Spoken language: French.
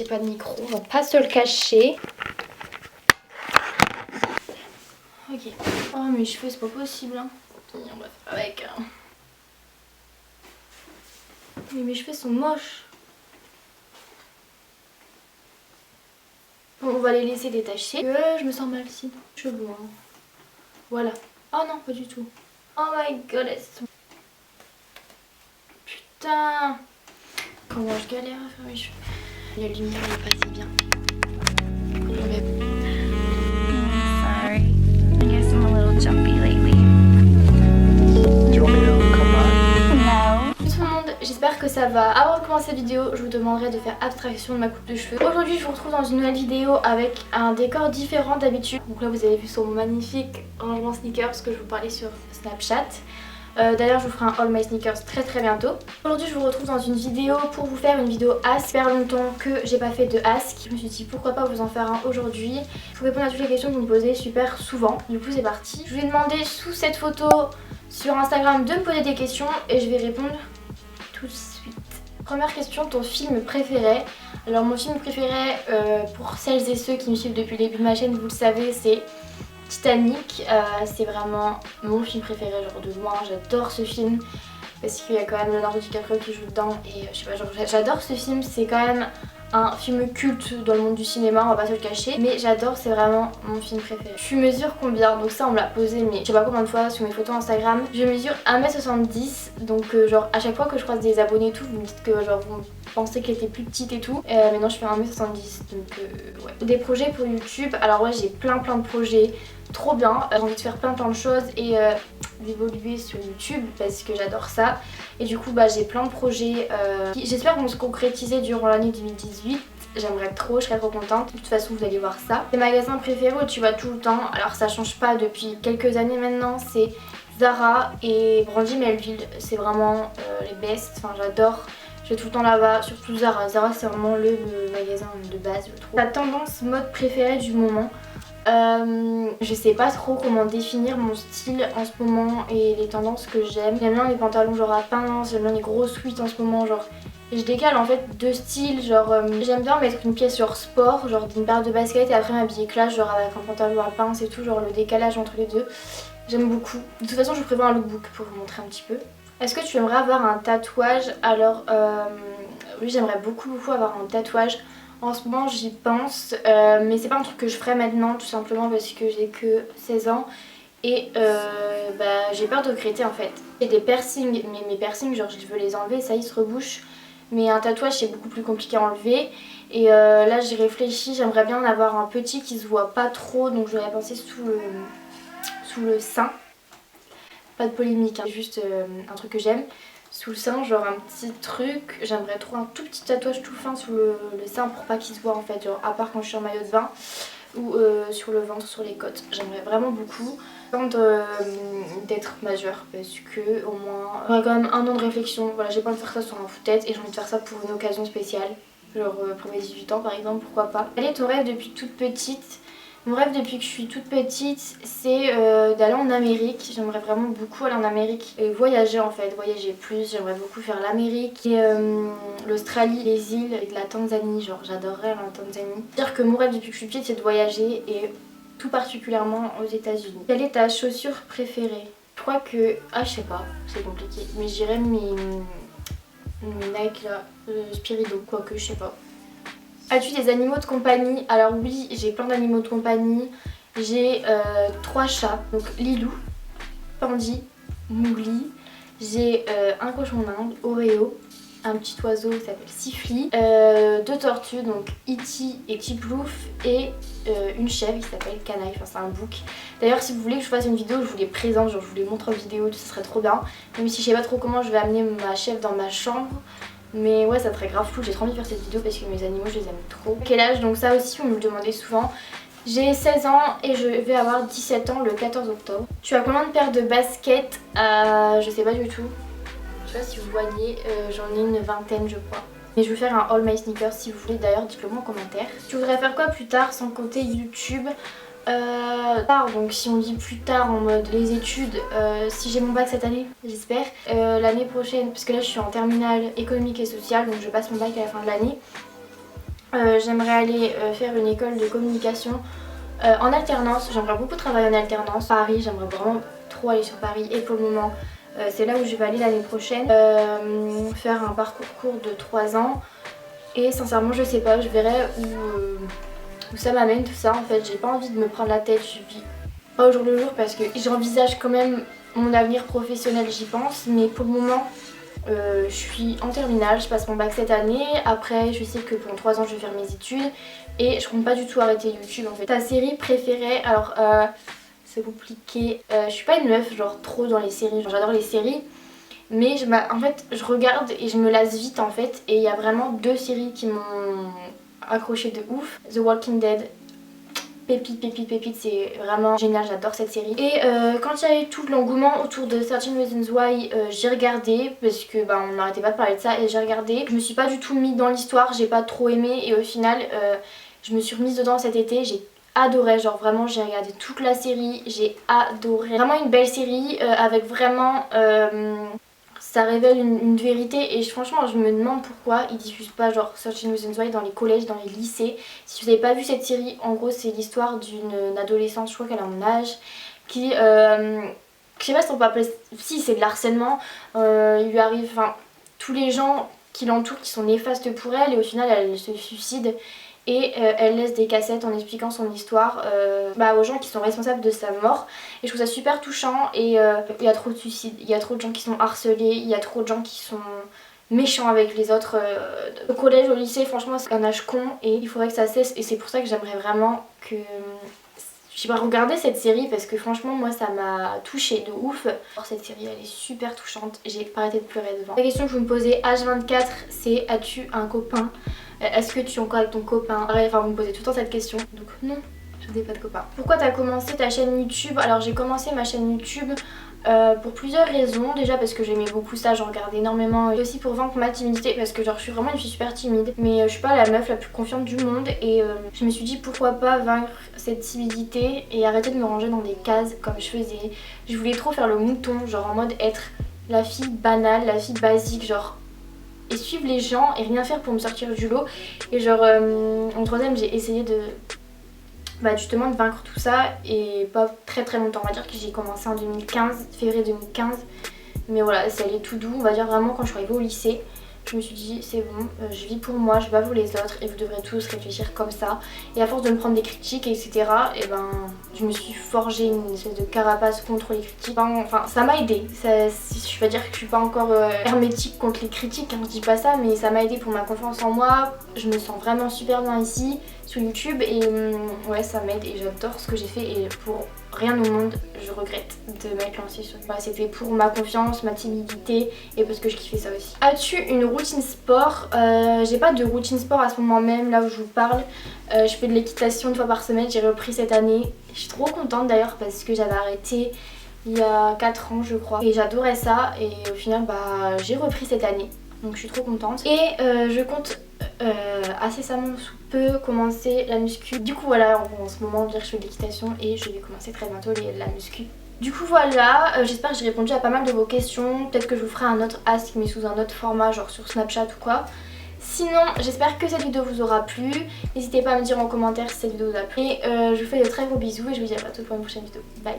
j'ai pas de micro, on va pas se le cacher. Ok. Oh mes cheveux c'est pas possible hein. On va faire avec. Mais mes cheveux sont moches. Bon, on va les laisser détacher. Je me sens mal sinon. Cheveux hein. Voilà. Oh non pas du tout. Oh my god. Putain. Comment je galère à faire mes cheveux. La lumière est pas si bien. Sorry. I guess I'm a little jumpy lately. Do you want me to come back? No. Tout le monde, j'espère que ça va. Avant de commencer cette vidéo, je vous demanderai de faire abstraction de ma coupe de cheveux. Aujourd'hui, je vous retrouve dans une nouvelle vidéo avec un décor différent d'habitude. Donc là, vous avez vu son magnifique rangement sneakers que je vous parlais sur Snapchat. D'ailleurs je vous ferai un haul my sneakers très bientôt. Aujourd'hui je vous retrouve dans une vidéo pour vous faire une vidéo ask. Ça fait longtemps que j'ai pas fait de ask. Je me suis dit pourquoi pas vous en faire un aujourd'hui pour répondre à toutes les questions que vous me posez super souvent. Du coup c'est parti. Je vous ai demandé sous cette photo sur Instagram de me poser des questions et je vais répondre tout de suite. Première question, ton film préféré? Alors mon film préféré pour celles et ceux qui me suivent depuis le début de ma chaîne, vous le savez, c'est Titanic. C'est vraiment mon film préféré, genre de loin. J'adore ce film parce qu'il y a quand même Leonardo DiCaprio qui joue dedans et je sais pas, genre j'adore ce film. C'est quand même un film culte dans le monde du cinéma, on va pas se le cacher, mais j'adore, c'est vraiment mon film préféré. Je mesure combien? Donc ça on me l'a posé mais je sais pas combien de fois sur mes photos Instagram. Je mesure 1m70, donc genre à chaque fois que je croise des abonnés et tout, vous me dites que genre vous pensez qu'elle était plus petite et tout, mais non je fais 1m70, donc ouais. Des projets pour YouTube, alors ouais j'ai plein de projets, trop bien, j'ai envie de faire plein de choses et d'évoluer sur YouTube parce que j'adore ça. Et du coup bah j'ai plein de projets qui j'espère vont se concrétiser durant l'année 2018. J'aimerais trop, je serais trop contente. De toute façon vous allez voir ça. Mes magasins préférés où tu vas tout le temps, alors ça change pas depuis quelques années maintenant, c'est Zara et Brandy Melville. C'est vraiment les best, enfin j'adore. Je vais tout le temps là-bas, surtout Zara. Zara c'est vraiment le magasin de base je trouve. Ta tendance mode préférée du moment? Je sais pas trop comment définir mon style en ce moment et les tendances que j'aime. J'aime bien les pantalons genre à pince, j'aime bien les gros sweats en ce moment, genre je décale en fait deux styles, genre j'aime bien mettre une pièce sur sport, genre d'une paire de baskets et après m'habiller classe, genre avec un pantalon à pince et tout, genre le décalage entre les deux. J'aime beaucoup. De toute façon je vous prévois un lookbook pour vous montrer un petit peu. Est-ce que tu aimerais avoir un tatouage? Alors oui j'aimerais beaucoup avoir un tatouage. En ce moment j'y pense, mais c'est pas un truc que je ferais maintenant tout simplement parce que j'ai que 16 ans et bah, j'ai peur de regretter en fait. J'ai des piercings, mais mes piercings genre je veux les enlever, ça y se rebouche. Mais un tatouage c'est beaucoup plus compliqué à enlever et là j'ai réfléchi, j'aimerais bien en avoir un petit qui se voit pas trop, donc j'aurais pensé sous le sein. Pas de polémique, hein, juste un truc que j'aime. Sous le sein, genre un petit truc, j'aimerais trop un tout petit tatouage tout fin sous le sein pour pas qu'il se voit en fait, genre à part quand je suis en maillot de bain ou sur le ventre, sur les côtes. J'aimerais vraiment beaucoup d'être majeure parce que au moins j'aurais quand même un an de réflexion. Voilà, j'ai pas envie de faire ça sur un coup de tête et j'ai envie de faire ça pour une occasion spéciale, genre pour mes 18 ans par exemple, pourquoi pas. Quel est ton rêve depuis toute petite? Mon rêve depuis que je suis toute petite c'est d'aller en Amérique. J'aimerais vraiment beaucoup aller en Amérique et voyager en fait, voyager plus. J'aimerais beaucoup faire l'Amérique et l'Australie, les îles et de la Tanzanie, genre j'adorerais aller en Tanzanie. C'est-à-dire que mon rêve depuis que je suis petite c'est de voyager et tout particulièrement aux États-Unis. Quelle est ta chaussure préférée? Je crois que... ah je sais pas, c'est compliqué, mais je dirais mes Nike là, Spirido, quoique je sais pas. As-tu des animaux de compagnie? Alors oui, j'ai plein d'animaux de compagnie. J'ai 3 chats, donc Lilou, Pandy, Mowgli. J'ai un cochon d'Inde, Oreo, un petit oiseau qui s'appelle Sifli, 2 tortues, donc Iti et Tiplouf, et une chèvre qui s'appelle Canaille, enfin c'est un bouc. D'ailleurs si vous voulez que je fasse une vidéo, je vous les présente, genre je vous les montre en vidéo, ce serait trop bien. Même si je sais pas trop comment je vais amener ma chèvre dans ma chambre. Mais ouais ça serait grave fou, j'ai trop envie de faire cette vidéo parce que mes animaux je les aime trop. Quel âge? Donc ça aussi on me le demandait souvent. J'ai 16 ans et je vais avoir 17 ans le 14 octobre. Tu as combien de paires de baskets? Je sais pas du tout. Je sais pas si vous voyez, j'en ai une vingtaine je crois. Mais je vais faire un haul my sneakers si vous voulez, d'ailleurs dites-le moi en commentaire. Tu voudrais faire quoi plus tard sans compter YouTube? Tard, donc si on dit plus tard en mode les études, si j'ai mon bac cette année, j'espère, l'année prochaine, parce que là je suis en terminale économique et sociale, donc je passe mon bac à la fin de l'année. J'aimerais aller faire une école de communication en alternance. J'aimerais beaucoup travailler en alternance. Paris, j'aimerais vraiment trop aller sur Paris et pour le moment c'est là où je vais aller l'année prochaine. Faire un parcours court de 3 ans et sincèrement je sais pas, je verrai où ça m'amène tout ça. En fait j'ai pas envie de me prendre la tête, je vis pas au jour le jour parce que j'envisage quand même mon avenir professionnel, j'y pense, mais pour le moment je suis en terminale, je passe mon bac cette année. Après je sais que pendant 3 ans je vais faire mes études et je compte pas du tout arrêter YouTube en fait. Ta série préférée? Alors c'est compliqué, je suis pas une meuf genre trop dans les séries, j'adore les séries mais en fait je regarde et je me lasse vite en fait. Et il y a vraiment 2 séries qui m'ont accroché de ouf. The Walking Dead, pépite, c'est vraiment génial, j'adore cette série. Et quand il y a eu tout l'engouement autour de 13 Reasons Why, j'ai regardé parce que on n'arrêtait pas de parler de ça et j'ai regardé. Je me suis pas du tout mis dans l'histoire, j'ai pas trop aimé et au final je me suis remise dedans cet été, j'ai adoré, genre vraiment j'ai regardé toute la série, j'ai adoré. Vraiment une belle série avec vraiment... ça révèle une vérité et franchement je me demande pourquoi ils diffusent pas genre 13 Reasons Why dans les collèges, dans les lycées. Si vous n'avez pas vu cette série, en gros c'est l'histoire d'une adolescente, je crois qu'elle a mon âge, qui je sais pas si on peut appeler, si c'est de l'harcèlement, il lui arrive, enfin tous les gens qui l'entourent qui sont néfastes pour elle et au final elle se suicide. Et elle laisse des cassettes en expliquant son histoire aux gens qui sont responsables de sa mort. Et je trouve ça super touchant et il y a trop de suicides, il y a trop de gens qui sont harcelés, il y a trop de gens qui sont méchants avec les autres. Au collège, au lycée, franchement c'est un âge con et il faudrait que ça cesse. Et c'est pour ça que j'aimerais vraiment que... je sais pas, regarder cette série parce que franchement moi ça m'a touchée de ouf. Alors, cette série elle est super touchante, j'ai pas arrêté de pleurer devant. La question que je me posais H24 c'est: as-tu un copain? Est-ce que tu es encore avec ton copain? Enfin vous me posez tout le temps cette question. Donc non, je n'ai pas de copain. Pourquoi t'as commencé ta chaîne YouTube? Alors j'ai commencé ma chaîne YouTube pour plusieurs raisons. Déjà parce que j'aimais beaucoup ça, j'en regardais énormément. Et aussi pour vaincre ma timidité parce que genre je suis vraiment une fille super timide. Mais je suis pas la meuf la plus confiante du monde. Et je me suis dit pourquoi pas vaincre cette timidité et arrêter de me ranger dans des cases comme je faisais. Je voulais trop faire le mouton, genre en mode être la fille banale, la fille basique, genre... et suivre les gens et rien faire pour me sortir du lot. Et genre en 3ème j'ai essayé de justement de vaincre tout ça et pas très longtemps. On va dire que j'ai commencé en 2015, février 2015. Mais voilà, c'est allé tout doux. On va dire vraiment quand je suis arrivée au lycée, je me suis dit c'est bon, je vis pour moi, je bats pour les autres et vous devrez tous réfléchir comme ça. Et à force de me prendre des critiques etc, et je me suis forgé une espèce de carapace contre les critiques. Enfin ça m'a aidé, je vais dire que je suis pas encore hermétique contre les critiques, je dis pas ça, mais ça m'a aidé pour ma confiance en moi. Je me sens vraiment super bien ici sur YouTube et ouais ça m'aide et j'adore ce que j'ai fait et pour rien au monde je regrette de m'être lancée sur YouTube. C'était pour ma confiance, ma timidité et parce que je kiffais ça aussi. As-tu une routine sport? J'ai pas de routine sport à ce moment même là où je vous parle. Je fais de l'équitation 1 fois par semaine, j'ai repris cette année. Je suis trop contente d'ailleurs parce que j'avais arrêté il y a 4 ans je crois et j'adorais ça et au final j'ai repris cette année. Donc je suis trop contente et je compte incessamment sous peu commencer la muscu. Du coup voilà, en ce moment je fais de l'équitation et je vais commencer très bientôt la muscu. Du coup voilà, j'espère que j'ai répondu à pas mal de vos questions. Peut-être que je vous ferai un autre ask mais sous un autre format, genre sur Snapchat ou quoi. Sinon j'espère que cette vidéo vous aura plu. N'hésitez pas à me dire en commentaire si cette vidéo vous a plu. Et je vous fais de très gros bisous et je vous dis à bientôt pour une prochaine vidéo. Bye.